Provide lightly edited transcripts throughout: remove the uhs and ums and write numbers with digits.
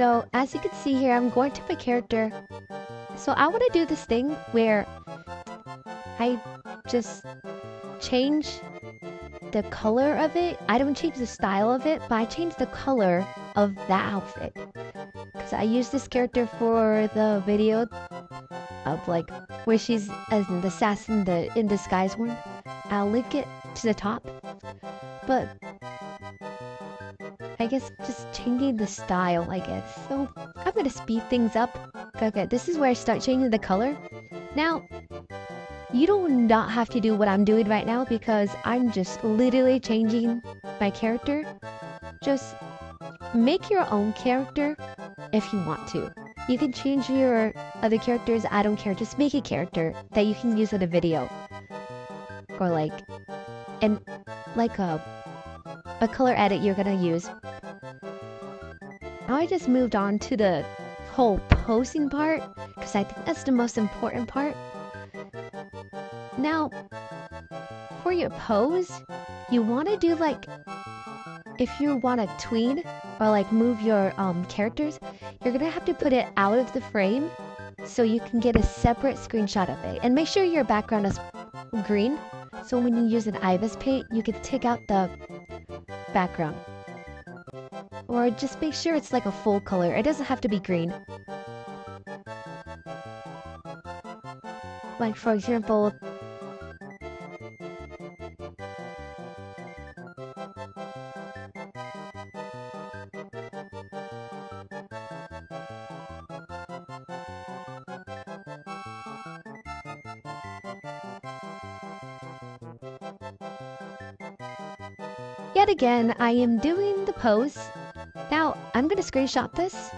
So as you can see here, I'm going to my character. So I want to do this thing where I just change the color of it. I don't change the style of it, but I change the color of that outfit. Because I use this character for the video of like where she's as an assassin in disguise one. I'll link it to the top. But I guess just changing the style, I guess. So I'm gonna speed things up. Okay, this is where I start changing the color. Now, you do not have to do what I'm doing right now because I'm just literally changing my character. Just make your own character if you want to. You can change your other characters, I don't care. Just make a character that you can use in a video. Or like, and like a color edit you're gonna use. Now I just moved on to the whole posing part because I think that's the most important part. Now, for your pose, you want to do like, if you want to tween or like move your characters, you're gonna have to put it out of the frame so you can get a separate screenshot of it. And make sure your background is green, so when you use an IBIS paint, you can take out the background. Or just make sure it's like a full color. It doesn't have to be green. Like for example, yet again, I am doing the pose. Now, I'm gonna screenshot this,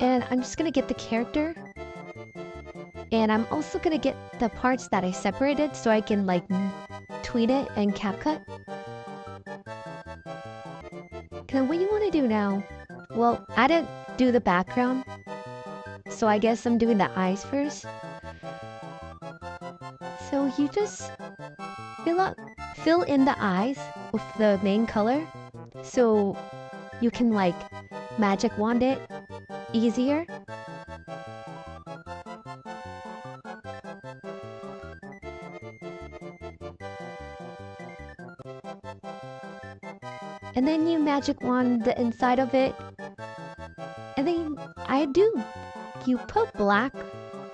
and I'm just gonna get the character. And I'm also gonna get the parts that I separated so I can like tweet it and CapCut. Okay, what you wanna do now? Well, I didn't do the background, so I guess I'm doing the eyes first. So you just fill in the eyes with the main color, so you can like magic wand it easier. And then you magic wand the inside of it. And then you put black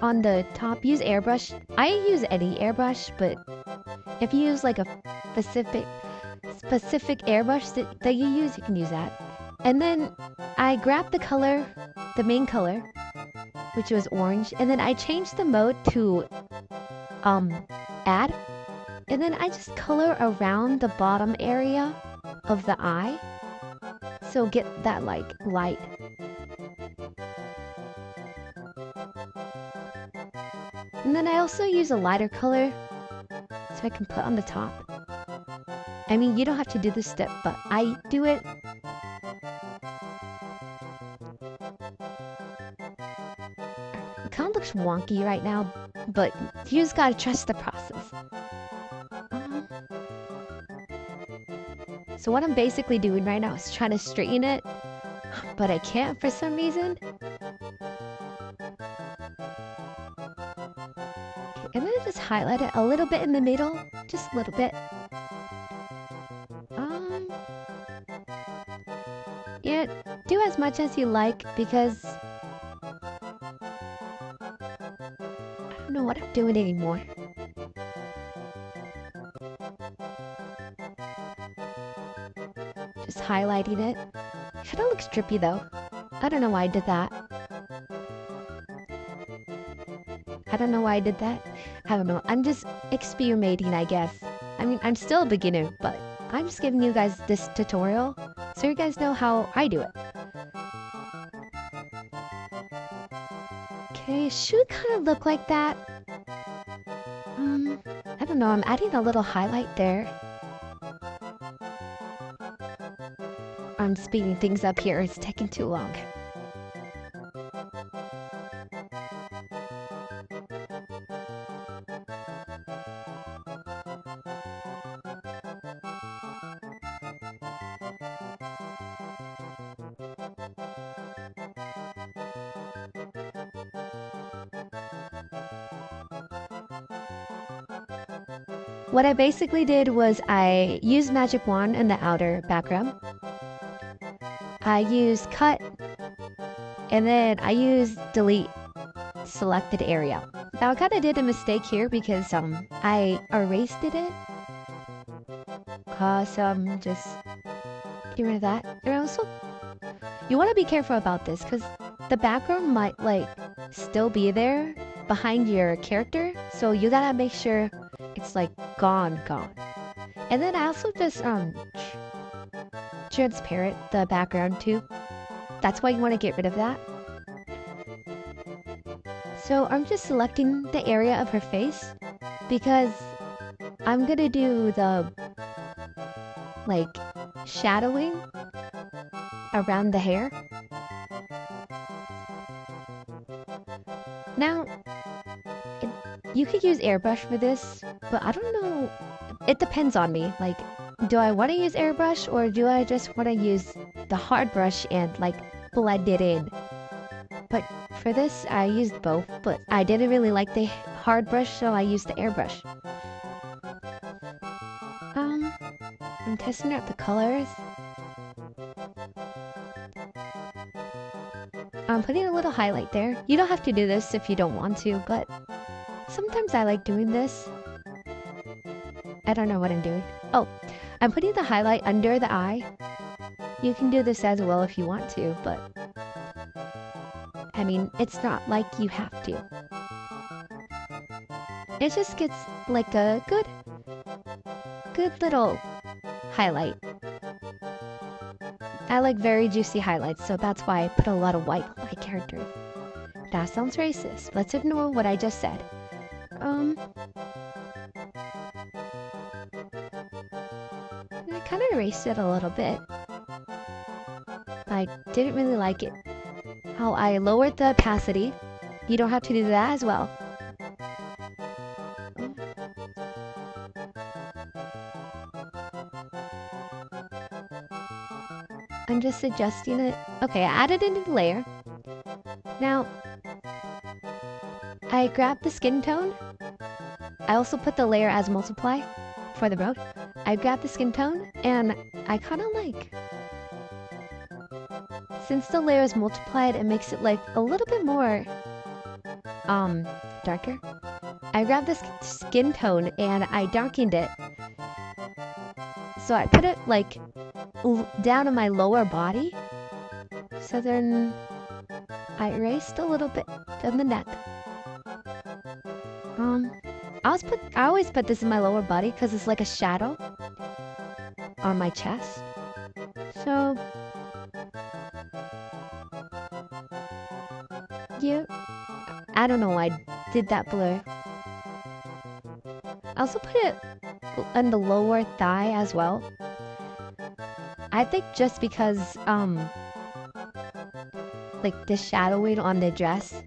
on the top. Use airbrush. I use any airbrush, but if you use like a specific airbrush that you use, you can use that. And then I grabbed the color, the main color, which was orange, and then I changed the mode to add. And then I just color around the bottom area of the eye, so get that like light. And then I also use a lighter color so I can put on the top. I mean, you don't have to do this step, but I do it. It kind of looks wonky right now, but you just gotta trust the process. So what I'm basically doing right now is trying to straighten it, but I can't for some reason. Okay, I'm gonna just highlight it a little bit in the middle, just a little bit. Yeah, do as much as you like because I don't know what I'm doing anymore. Just highlighting it. Kinda looks drippy though. I don't know why I did that. I don't know why I did that. I don't know. I'm just experimenting, I guess. I mean, I'm still a beginner, but I'm just giving you guys this tutorial so you guys know how I do it. Okay, should kind of look like that. I don't know. I'm adding a little highlight there. I'm speeding things up here. It's taking too long. what I basically did was I used Magic Wand in the outer background. I used cut, and then I used delete selected area. Now I kind of did a mistake here because I erased it. Just get rid of that. And also, you want to be careful about this because the background might like still be there behind your character, so you gotta make sure it's like gone. And then I also just transparent the background too. That's why you want to get rid of that. So I'm just selecting the area of her face because I'm gonna do the like shadowing around the hair. Now, you could use airbrush for this, but I don't know. It depends on me. Like, do I want to use airbrush or do I just want to use the hard brush and like blend it in? But for this, I used both, but I didn't really like the hard brush, so I used the airbrush. I'm testing out the colors. I'm putting a little highlight there. You don't have to do this if you don't want to, but sometimes I like doing this. I don't know what I'm doing. Oh, I'm putting the highlight under the eye. You can do this as well if you want to, but I mean, it's not like you have to. It just gets like a good little highlight. I like very juicy highlights, so that's why I put a lot of white on my character. That sounds racist. Let's ignore what I just said. I kind of erased it a little bit. I didn't really like it. Oh, I lowered the opacity. You don't have to do that as well. I'm just adjusting it. Okay, I added a new layer. Now, I grabbed the skin tone. I also put the layer as multiply for the road. I grabbed the skin tone and I kind of like, since the layer is multiplied, it makes it like a little bit more darker. I grabbed the skin tone and I darkened it. So I put it like down in my lower body. So then I erased a little bit on the neck. I always put this in my lower body because it's like a shadow on my chest. So I don't know why I did that blur. I also put it on the lower thigh as well. I think just because like the shadowing on the dress.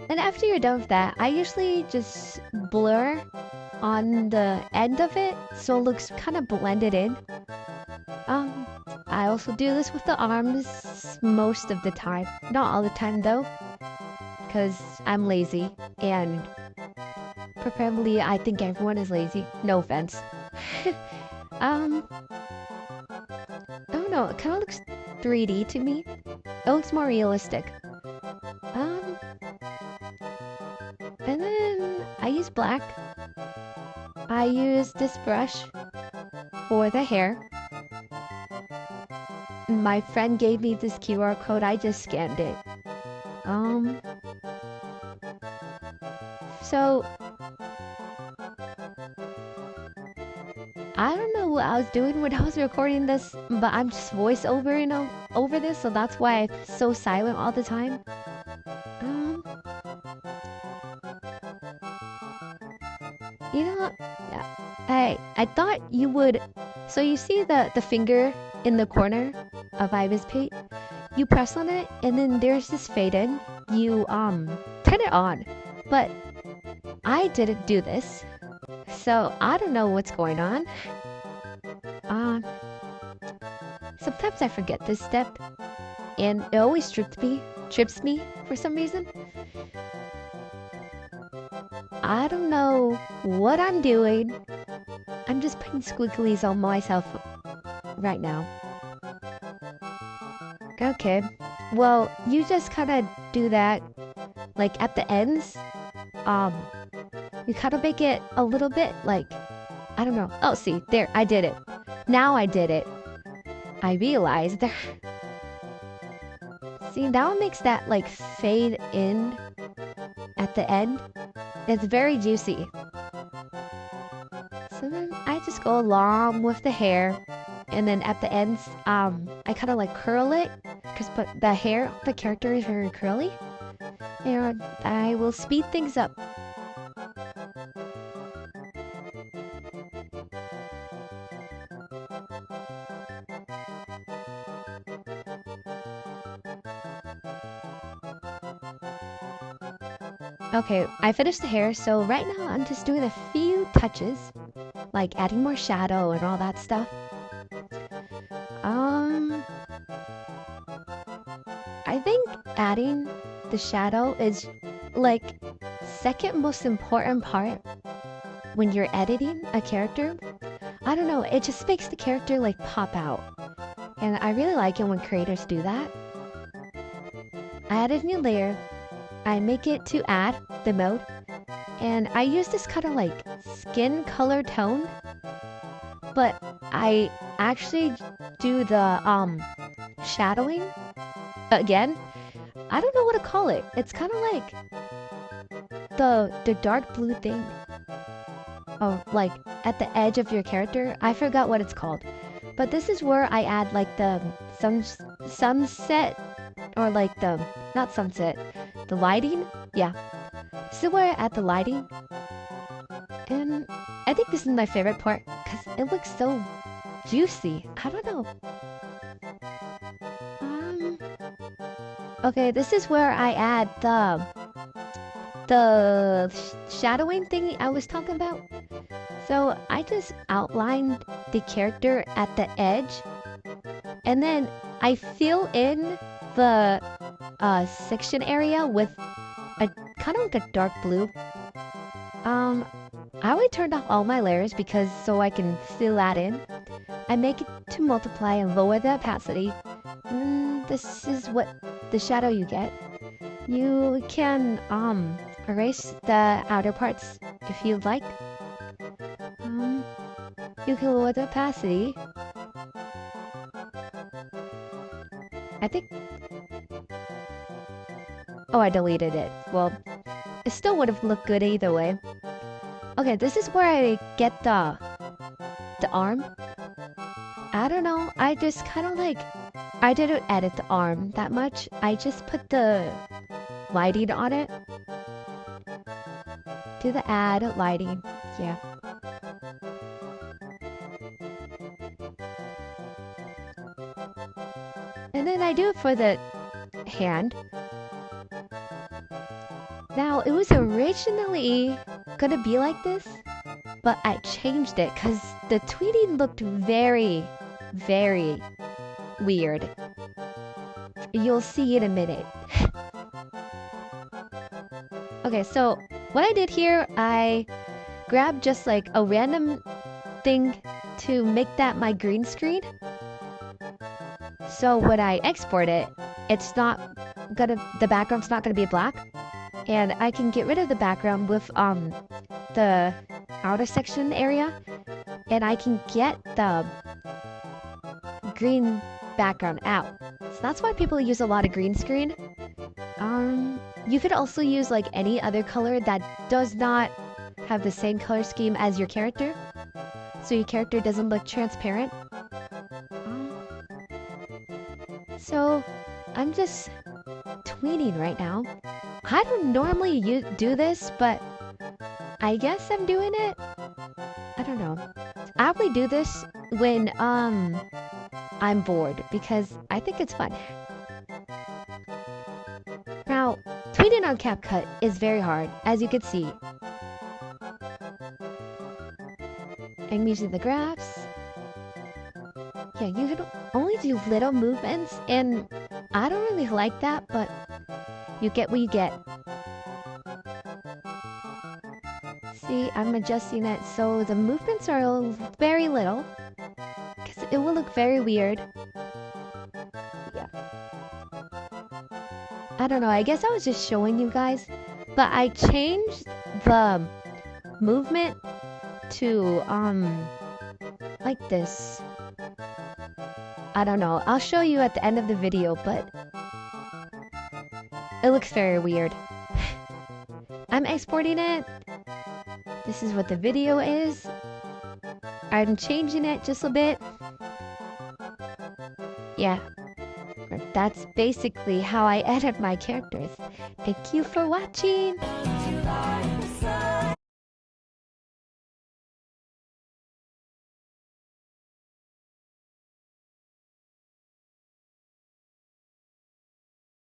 And after you're done with that, I usually just blur on the end of it so it looks kind of blended in. I also do this with the arms most of the time. Not all the time though, because I'm lazy and preferably I think everyone is lazy. No offense. I don't know, it kind of looks 3D to me. It looks more realistic. And then I use black. I use this brush for the hair. My friend gave me this QR code, I just scanned it. So I don't know what I was doing when I was recording this, but I'm just voice over, over this, so that's why I'm so silent all the time. You know what? Yeah. I thought you would. So you see the finger in the corner of Ivy's pate? You press on it, and then there's this fade in. You turn it on, but I didn't do this, so I don't know what's going on. sometimes I forget this step, and it always trips me for some reason. I don't know what I'm doing. I'm just putting squigglies on myself right now. Okay, well, you just kind of do that, like at the ends. You kind of make it a little bit like, I don't know. Oh, see, there, I did it. Now I did it. I realized. See, now it makes that like fade in at the end. It's very juicy. So then I just go along with the hair, and then at the ends, I kind of like curl it, because the hair of the character is very curly, and I will speed things up. Okay, I finished the hair, so right now I'm just doing a few touches, like adding more shadow and all that stuff. I think adding the shadow is like second most important part when you're editing a character. I don't know, it just makes the character like pop out. And I really like it when creators do that. I added a new layer. I make it to add the mode. And I use this kind of like skin color tone. But I actually do the shadowing again. I don't know what to call it. It's kind of like the dark blue thing. Oh, like at the edge of your character. I forgot what it's called. But this is where I add like the sunset, or like the, not sunset, the lighting. Yeah. This is where I add the lighting. And I think this is my favorite part because it looks so juicy. I don't know. Okay, this is where I add the shadowing thingy I was talking about. So I just outlined the character at the edge, and then I fill in the section area with a kind of like a dark blue. I already turned off all my layers because so I can fill that in. I make it to multiply and lower the opacity. And this is what the shadow you get. You can erase the outer parts if you'd like. You can lower the opacity. I think... Oh, I deleted it. Well, it still would have looked good either way. Okay, this is where I get the arm. I don't know, I just kind of like... I didn't edit the arm that much. I just put the lighting on it. Do the add lighting. Yeah. And then I do it for the hand. Now, it was originally gonna be like this, but I changed it because the tweeting looked very, very weird. You'll see in a minute. Okay, so what I did here, I grabbed just like a random thing to make that my green screen. So when I export it, it's not gonna, the background's not gonna be black. And I can get rid of the background with the outer section area, and I can get the green background out. So that's why people use a lot of green screen. You could also use like any other color that does not have the same color scheme as your character, so your character doesn't look transparent. So I'm just tweening right now. I don't normally do this, but I guess I'm doing it. I don't know. I only do this when I'm bored because I think it's fun. Now, tweeting on CapCut is very hard, as you can see. I'm using the graphs. Yeah, you can only do little movements, and I don't really like that, but you get what you get. See, I'm adjusting it so the movements are very little, because it will look very weird. Yeah. I don't know, I guess I was just showing you guys, but I changed the movement to, like this. I don't know, I'll show you at the end of the video, but it looks very weird. I'm exporting it. This is what the video is. I'm changing it just a bit. Yeah. That's basically how I edit my characters. Thank you for watching!